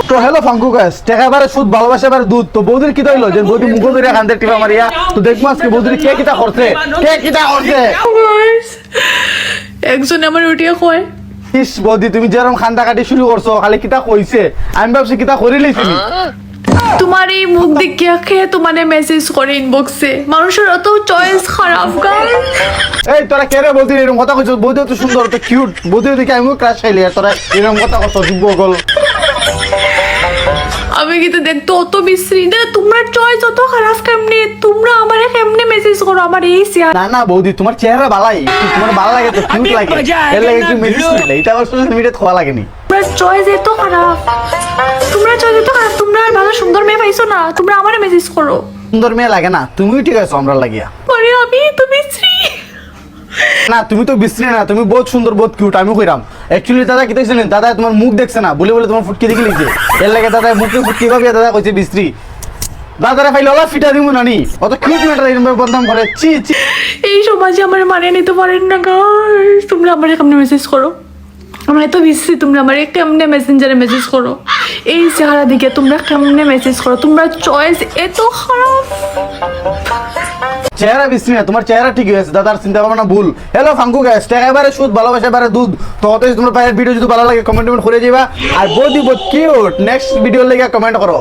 তো হ্যালো ফাঙ্কু গাছ টাকা এবারে সুদ ভালোবাসা এবারে দুধ তো বৌদির কি হইলো যে বৌদি মুখ ধরে খান টিপা মারিয়া তো দেখবো আজকে বৌদির কে কিটা করছে কে কিটা করছে একজন আমার উঠিয়া কয় ইস বৌদি তুমি যেরকম খান্দা কাটি শুরু করছো খালি কিটা কইছে আমি ভাবছি কিটা করি লইছিলি তোমার এই মুখ দেখিয়া খেয়ে তোমার মেসেজ করে ইনবক্সে মানুষের অত চয়েস খারাপ গাইস এই তোরা কে রে বৌদি এরকম কথা কইছো বৌদি তো সুন্দর তো কিউট বৌদি দেখে আমিও ক্রাশ খাইলি আর তোরা এরকম কথা কইছো দিব্য গল আমি কিন্তু দেখতো অত বিশ্রী না তোমরা চয়েস অত খারাপ কেমনে তোমরা আমারে কেমনে মেসেজ করো আমার এই শেয়ার না না বৌদি তোমার চেহারা ভালাই তোমার ভালো লাগে তো কিউট লাগে এর লাগে একটু মেসেজ করলে এটা আবার সোশ্যাল মিডিয়াতে খোয়া লাগেনি তোমরা চয়েস এত খারাপ তোমরা চয়েস এত খারাপ তোমরা আর ভালো সুন্দর মেয়ে পাইছো না তোমরা আমারে মেসেজ করো সুন্দর মেয়ে লাগে না তুমিও ঠিক আছো আমরা লাগিয়া পরে আমি তো বিশ্রী না তুমি তো বিশ্রী না তুমি বহুত সুন্দর বহুত কিউট আমি কইরাম অ্যাকচুয়ালি দাদা কি দেখছিলেন দাদা তোমার মুখ দেখছে না বলে বলে তোমার ফুটকি দেখে লিখছে এর লাগে দাদা মুখে ফুটকি ভাবিয়া দাদা কইছে বিশ্রী দাদারা ফাইল ওলা ফিটা দিমু নানি অত কিউট ম্যাটার এরকম বদনাম করে চি চি এই সমাজে আমার মানে নিতে পারেন না গাইস তোমরা আমারে কেমনে মেসেজ করো আমরা এত বিশ্রী তোমরা আমারে কেমনে মেসেঞ্জারে মেসেজ করো এই চেহারা দিকে তোমরা কেমনে মেসেজ করো তোমরা চয়েস এত খারাপ চেহারা বিশ্রী না তোমার চেহারা ঠিক হয়েছে দাদার চিন্তা ভাবনা ভুল হ্যালো ফাঙ্কু গাইস টাকা এবারে সুদ ভালোবাসা এবারে দুধ তো অতএব তোমার পায়ের ভিডিও যদি ভালো লাগে কমেন্ট করে যাবা আর বৌদি বহুত কিউট নেক্সট ভিডিও লেগে কমেন্ট করো